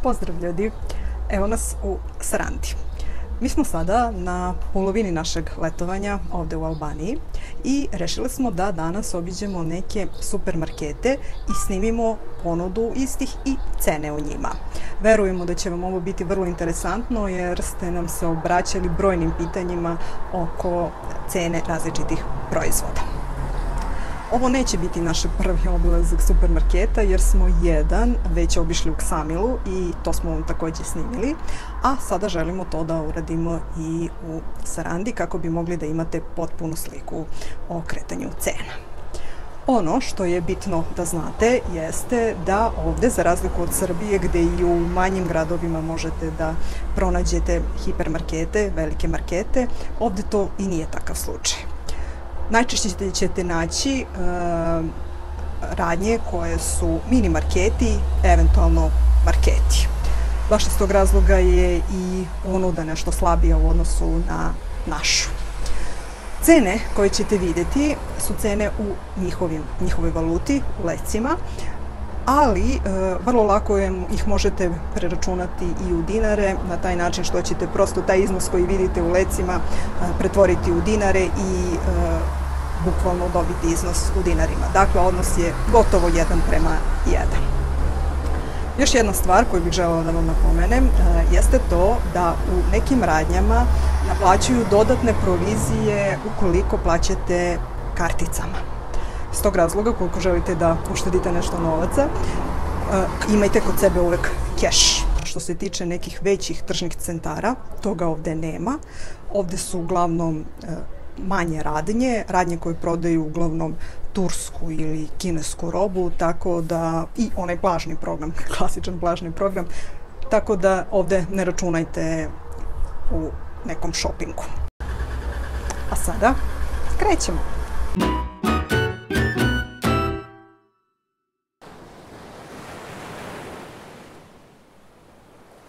Pozdrav ljudi, evo nas u Sarandi. Mi smo sada na polovini našeg letovanja ovdje u Albaniji i rešili smo da danas obiđemo neke supermarkete i snimimo ponudu istih i cene u njima. Verujemo da će vam ovo biti vrlo interesantno jer ste nam se obraćali brojnim pitanjima oko cene različitih proizvoda. Ovo neće biti naš prvi obilazak supermarketa jer smo jedan već obišli u Ksamilu i to smo vam također snimili, a sada želimo to da uradimo i u Sarandi kako bi mogli da imate potpunu sliku o kretanju cena. Ono što je bitno da znate jeste da ovdje, za razliku od Srbije gdje i u manjim gradovima možete da pronađete hipermarkete, velike markete, ovdje to i nije takav slučaj. Najčešće ćete naći radnje koje su mini marketi, eventualno marketi. Baš iz tog razloga je i ponuda nešto slabija u odnosu na našu. Cene koje ćete vidjeti su cene u njihovoj valuti, u lecima, ali vrlo lako ih možete preračunati i u dinare, na taj način što ćete prosto taj iznos koji vidite u lecima pretvoriti u dinare i bukvalno dobiti iznos u dinarima. Dakle, odnos je gotovo 1:1. Još jedna stvar koju bih željela da vam napomenem jeste to da u nekim radnjama naplaćuju dodatne provizije ukoliko plaćate karticama. Iz tog razloga, ukoliko želite da uštedite nešto novaca, imajte kod sebe uvek keš. Što se tiče nekih većih tržnih centara, toga ovdje nema. Ovdje su uglavnom manje radnje koje prodaju uglavnom tursku ili kinesku robu, tako da i onaj plažni program, klasičan plažni program, tako da ovdje ne računajte u nekom šopingu. A sada krećemo!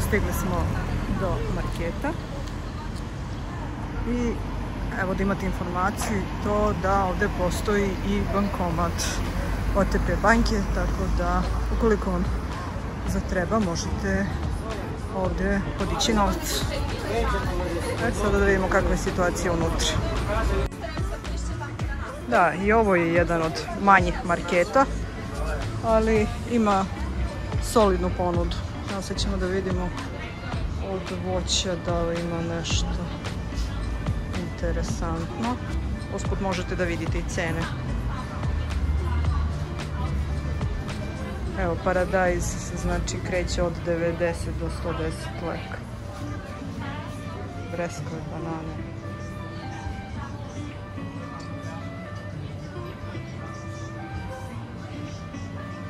Stigli smo do marketa i evo da imate informaciju to da ovdje postoji i bankomat OTP banke, tako da ukoliko vam zatreba možete ovdje podići novac. Sada da vidimo kakva je situacija unutra. Da, i ovo je jedan od manjih marketa, ali ima solidnu ponudu. Evo sad ćemo da vidimo od voća da li ima nešto interesantno. Usput možete da vidite i cene. Evo, paradajz znači kreće od 90 do 110 leka. Breskve, banane.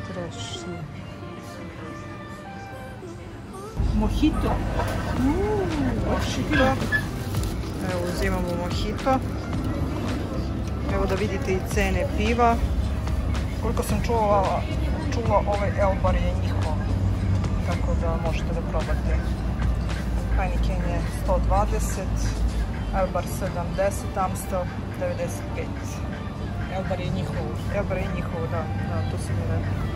Trešnje. Mojito. Mojito. Evo, uzimamo mojito. Evo da vidite i cene piva. Koliko sam čula, ovaj Elbar je njihov. Tako da možete da probate. Heineken je 120, Elbar 70, Amstel 95. Elbar je njihov, da, tu sam je rekao.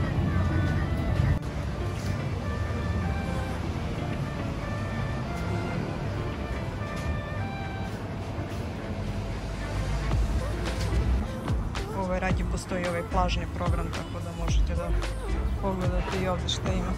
Radnje postoji ovaj plažni program, tako da možete da pogledate i ovdje šta ima.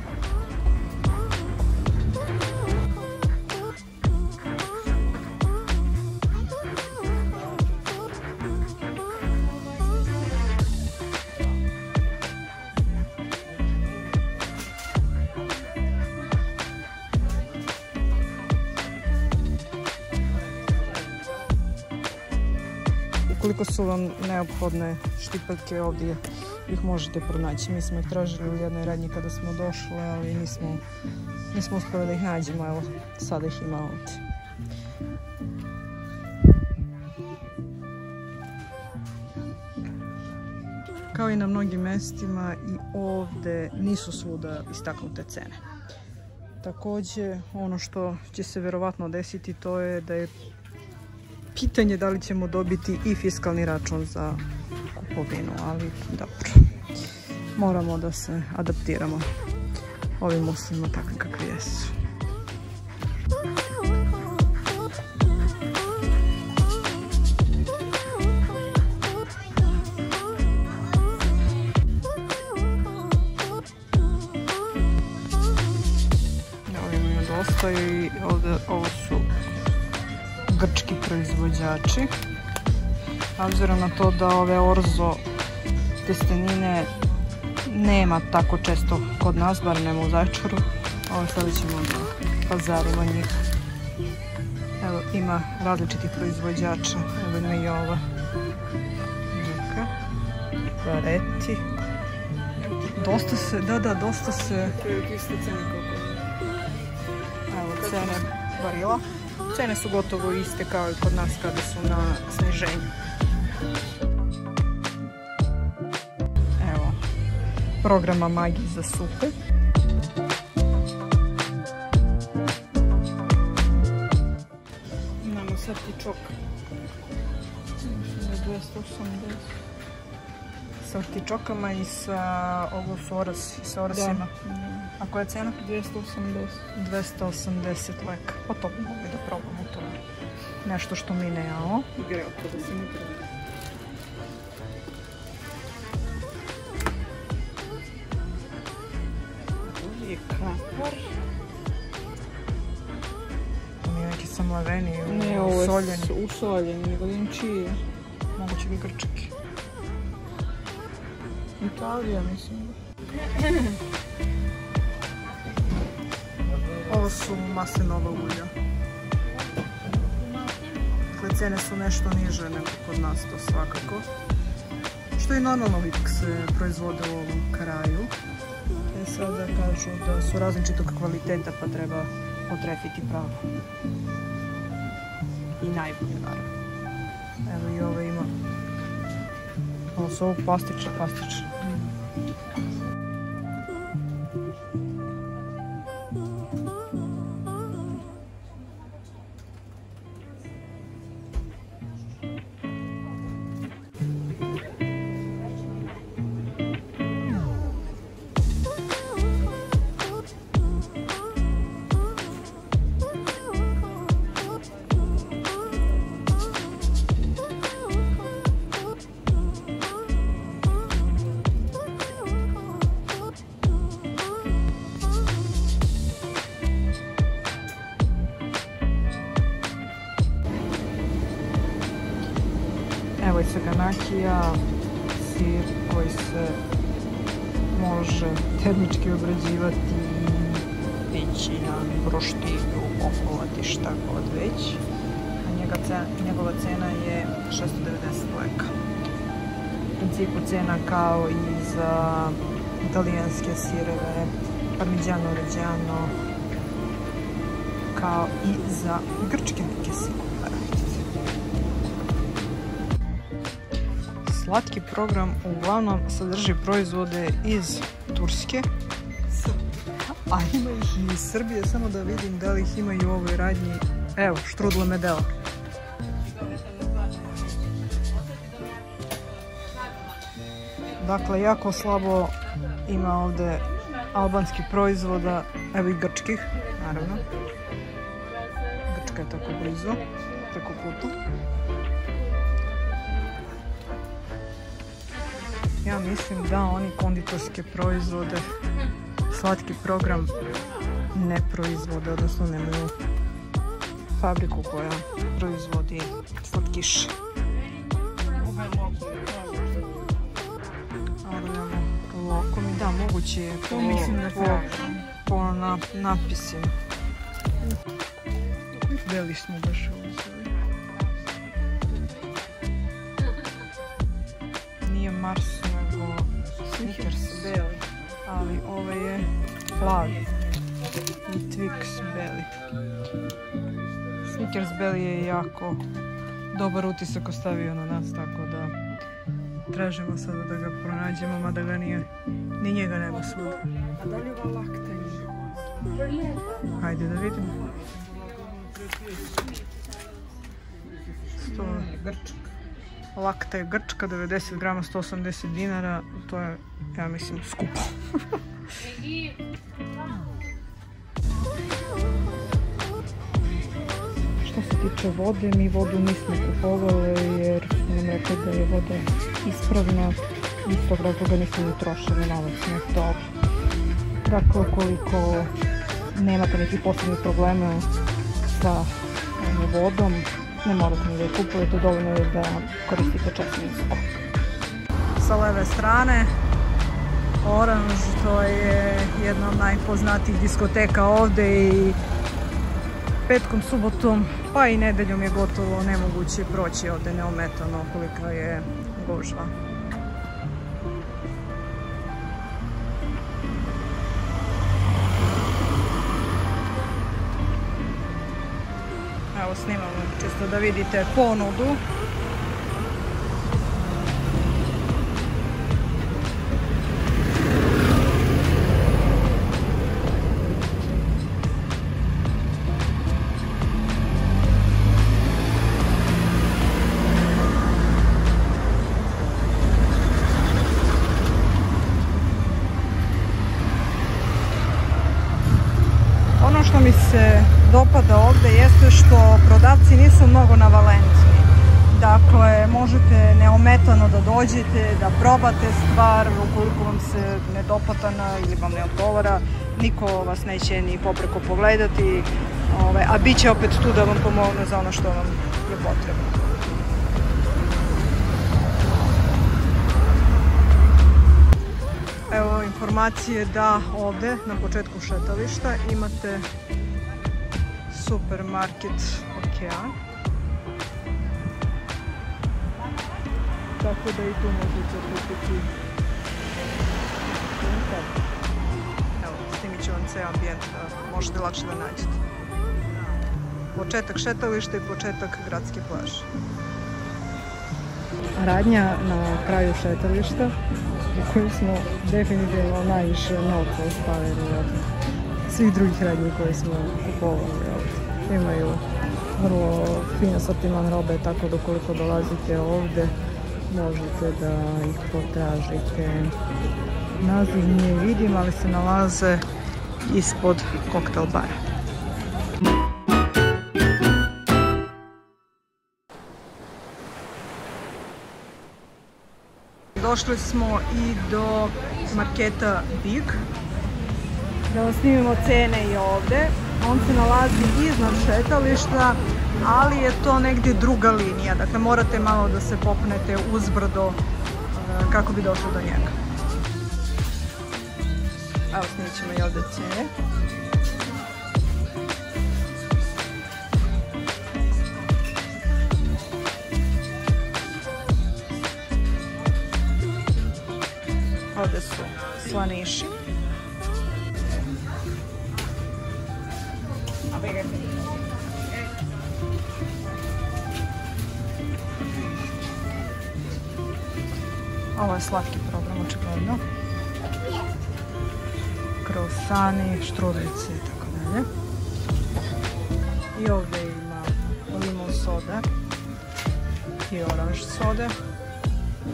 Ukoliko su vam neophodne štipaljke, ovdje ih možete pronaći. Mi smo ih tražili u jednoj radnji kada smo došli, ali nismo uspjeli da ih nađemo. Evo, sada ih ima ovdje. Kao i na mnogim mestima, i ovdje nisu svuda istaknute cene. Također, ono što će se verovatno desiti, to je da je pitanje da li ćemo dobiti i fiskalni račun za kupovinu, ali dobro, moramo da se adaptiramo. ovim muslimima takvi kakvi jesu. Dosta i ovdje ovo su grčki proizvođači. Obzirom na to da ove orzo tjestenine nema tako često kod nas, bar nema u Zaječaru. Ovo sada ćemo da pazarimo njih. Evo, ima različitih proizvođača. Evo ima i ova. Vareti. Dosta se, dosta se... Evo, cene varila. Cene su gotovo iste kao i kod nas kada su na sniženju. Evo, programa Magi za supe. Imamo sad artičok. 280. Sa artičokama i sa ovo su orasi, sa orasima. A koja je cena? 280. 280 leka. Pa to bi mogli da probamo, to je nešto što mi ne jamo. Grelko da se ne treba. Ovo je kapar. To nije neki samlaveni, Ne, ovo usoljeni. je usoljeni, nego da im čije. Moguće bi grčki. Italija, mislim. Ovo su maslinova ulja. Dakle, cene su nešto niže nego kod nas, to svakako. Što i normalno ipak se proizvode u ovom kraju. Sada kažu da su različitog kvaliteta pa treba potrefiti pravo. I najbolje, naravno. Evo i ovo ima. Ovo su ovo plastične. Evo i saganakija, sir koji se može termički obrađivati i pići na broštinu, okolati šta god već. A njegova cena je 690 leka. U principu cena kao i za italijanske sireve, parmigiano reggiano, kao i za grčke neke sireve. Slatki program uglavnom sadrži proizvode iz Turske, a ima ih i iz Srbije, samo da vidim da li ih ima i u ovoj radnji. Evo, štrudla medela. Dakle, jako slabo ima ovdje albanskih proizvoda, evo i grčkih, naravno. Grčka je tako blizu, preko puta. Ja mislim da oni konditorske proizvode, slatki program ne proizvode, odnosno nemaju fabriku koja proizvodi slatkiše. Lokom i da, moguće je po napisima. Beli smo baš uzeli. Nije Mars, nego Snickers beli, ali ovaj je plavi i Twix beli. Snickers beli je jako dobar utisak ostavio na nas, tako da tražimo sada da ga pronađemo, mada ga nije, ni njega nema svuda. A da li je ova lakta nije? Hajde da vidimo. To je grčak. lakta je grčka, 90 grama, 180 dinara. To je, ja mislim, skupo. Što se tiče vode, mi vodu nismo kupovali jer nam rekli da je voda ispravna. Iz tog razloga nismo ni trošili novac na to. Dakle, ukoliko nemate nekih posebnih problema sa vodom, ne morate ni da je kupujete, dovoljno je da koristite česminsku. Sa leve strane Oranž, to je jedna od najpoznatijih diskoteka ovde i petkom, subotom pa i nedeljom je gotovo nemoguće proći ovde neometano kolika je gužva. Evo snimamo čisto da vidite ponudu. Ono što mi se dopada ovde jeste što prodavci nisu mnogo navalentni. Dakle, možete neometano da dođete, da probate stvar, ukoliko vam se ne dopada ili vam ne odgovara, niko vas neće ni popreko pogledati, a bit će opet tu da vam pomogne za ono što vam je potrebno. Evo informacije da ovde na početku šetališta imate supermarket Okean. Tako da i tu možete kupiti. Evo, snimit ću vam ceo ambijent da možete lakše da nađete. Početak šetališta i početak gradske plaže. Radnja na kraju šetališta u kojoj smo definitivno najviše novca ostavili od svih drugih radnji koje smo kupovali ovdje. Imaju vrlo fin asortiman robe, tako da ukoliko dolazite ovdje možete da ih potražite. Naziv nije vidim, ali se nalaze ispod koktel bara. Došli smo i do marketa Big. Da vam snimimo cene i ovde. On se nalazi iznad šetališta, ali je to negdje druga linija. Dakle, morate malo da se popnete uzbrdo kako bi došli do njega. Evo, snimit ćemo i ovde cene. Ovde su slaniši. Ovo je slatki program, očigledno. Krosani, štrudlice i tako dalje. I ovde ima limon sode i oranž sode.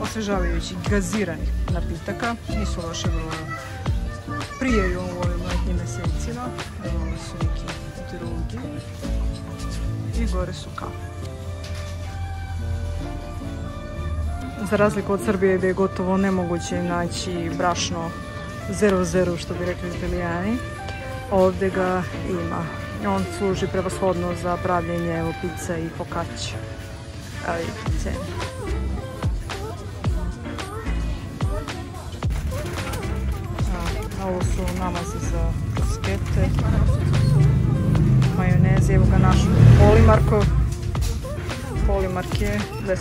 Osvežavajućih gaziranih napitaka. Nisu loše, vrlo prijeju u ovim letnjim mesecima. Evo, ovo su neki drugi. I gore su kafe. Za razliku od Srbije gdje je gotovo nemoguće naći brašno 00, što bi rekli Italijani, ovdje ga ima. On služi prevashodno za pravljenje pice i focaccia. Evo vidite cene. Ovo su namazi za bruschette, majoneze, evo ga naš Polimarkov, Polimark je 250,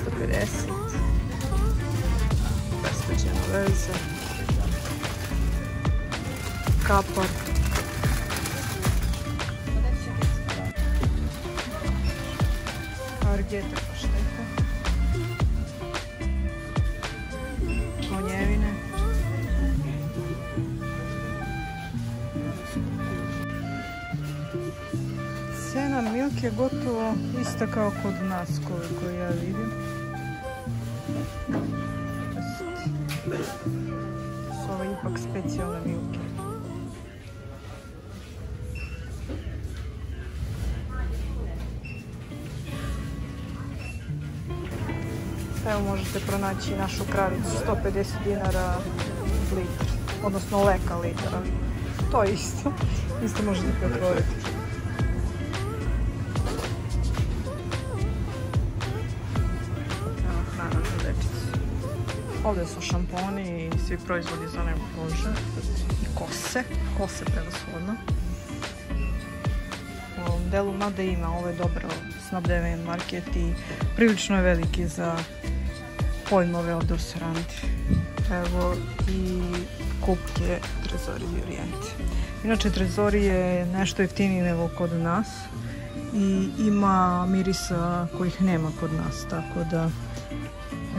bez veze, kapar, argeta pašteta, konjevine, cena Milk je gotovo ista kao kod nas, koliko ja vidim. Pak specijalne milke. Evo možete pronaći našu kravicu, 150 dinara litr, odnosno leka litra. To je isto, isto možete pretvoriti. Evo hrana za dečicu. Ovdje su šamponi i svi proizvodi za nego kože i kose prevashodno. U ovom delu mada ima, ovo je dobro snabdeven market i prilično je veliki za pojmove ovdje u Sarandi. Evo i kupke Trezori di Orijente. Inače Trezori je nešto jeftiniji nego kod nas i ima mirisa kojih nema kod nas, tako da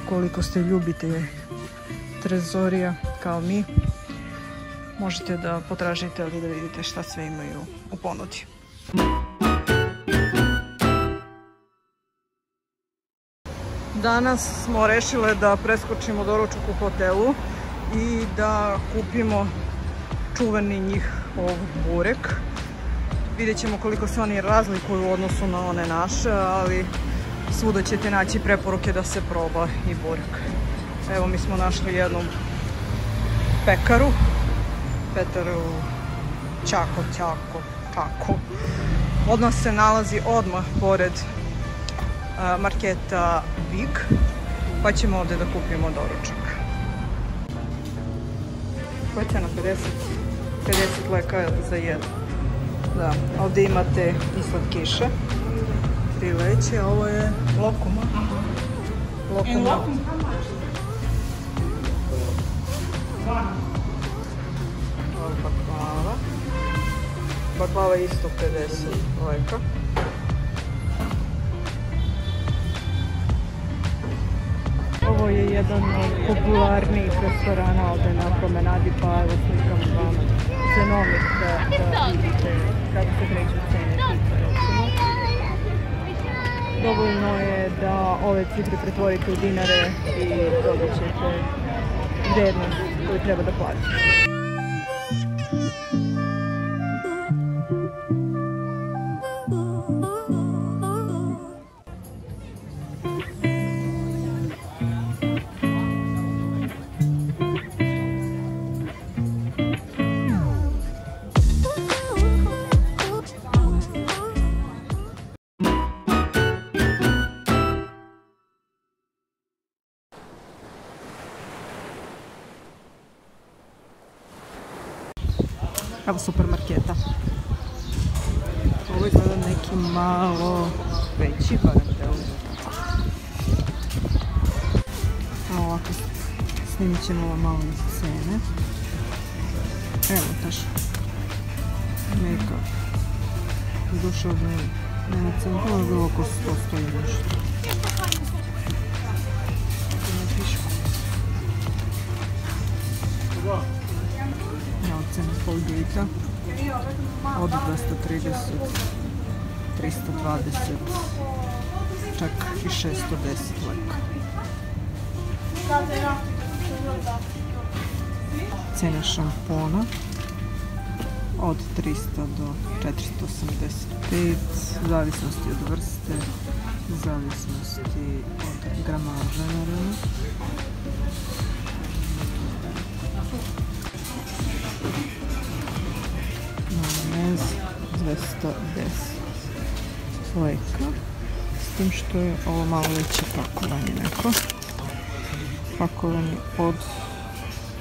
ukoliko ste ljubitelji Trezorija kao mi, možete da potražite ali da vidite šta sve imaju u ponudi. Danas smo rešile da preskočimo doručak u hotelu i da kupimo čuveni njihov burek. Vidjet ćemo koliko se oni razlikuju u odnosu na one naše, ali svuda ćete naći preporuke da se proba i burek. Evo mi smo našli jednu pekaru, Čako. Odmah se nalazi pored marketa Big, pa ćemo ovdje da kupimo doručak. Koja je cena? 50 leka za jedan. Da, ovdje imate i slatkiše, 3 leće, a ovo je lokuma. Lokuma. Ovo je baklava. Baklava je isto 50 leka. Ovo je jedan od popularnijih restorana ovdje na promenadi, pa evo slikam vam cenovnik da vidite kako se kreću cene pizza. Dovoljno je da ove cifre pretvorite u dinare i dobit ćete vrednost koju treba da platite. Evo supermarketa. Ovo je gleda neki malo veći, barem deo. Evo ovako, snimit ćemo vam malo iz cene. Evo taš. Make-up. Došao da nema cena, ovo je bilo oko 100 i nešto. Cena Colgate-a od 230, 320, čak i 610 leka. Cena šampona od 300 do 485, u zavisnosti od vrste, u zavisnosti od gramaža naravno. Majonez 210 leka, s tim što je ovo malo veće pakovanje neko. Pakovanje od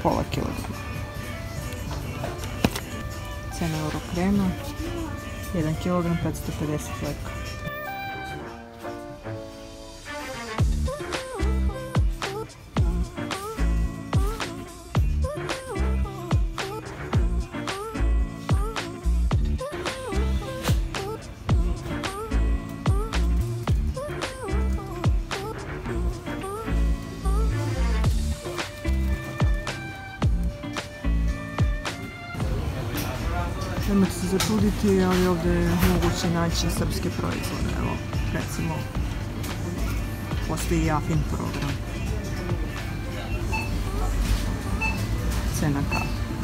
pola kilograma. Cena Eurokrema 1 kg 550 leka. Nemojte se začuditi, ali ovdje je moguće naći srpske proizvode. Evo, recimo, postoji Jafin program. Cena kafe.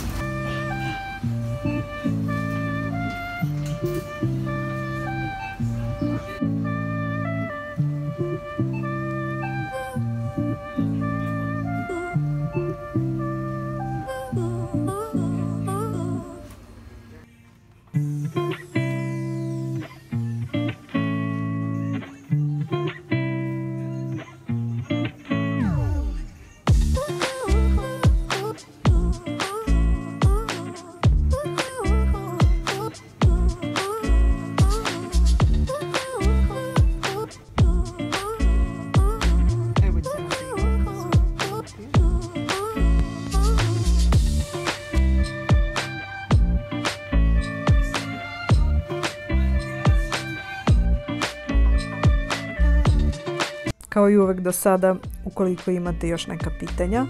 Kao i uvek do sada, ukoliko imate još neka pitanja,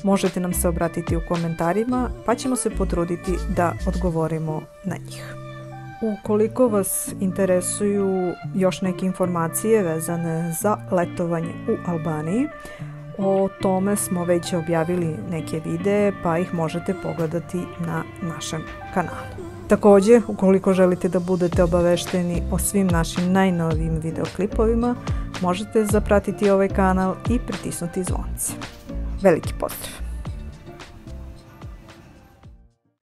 možete nam se obratiti u komentarima, pa ćemo se potruditi da odgovorimo na njih. Ukoliko vas interesuju još neke informacije vezane za letovanje u Albaniji, o tome smo već objavili neke videe, pa ih možete pogledati na našem kanalu. Također, ukoliko želite da budete obavešteni o svim našim najnovijim videoklipovima, možete zapratiti ovaj kanal i pritisnuti zvonce. Veliki pozdrav!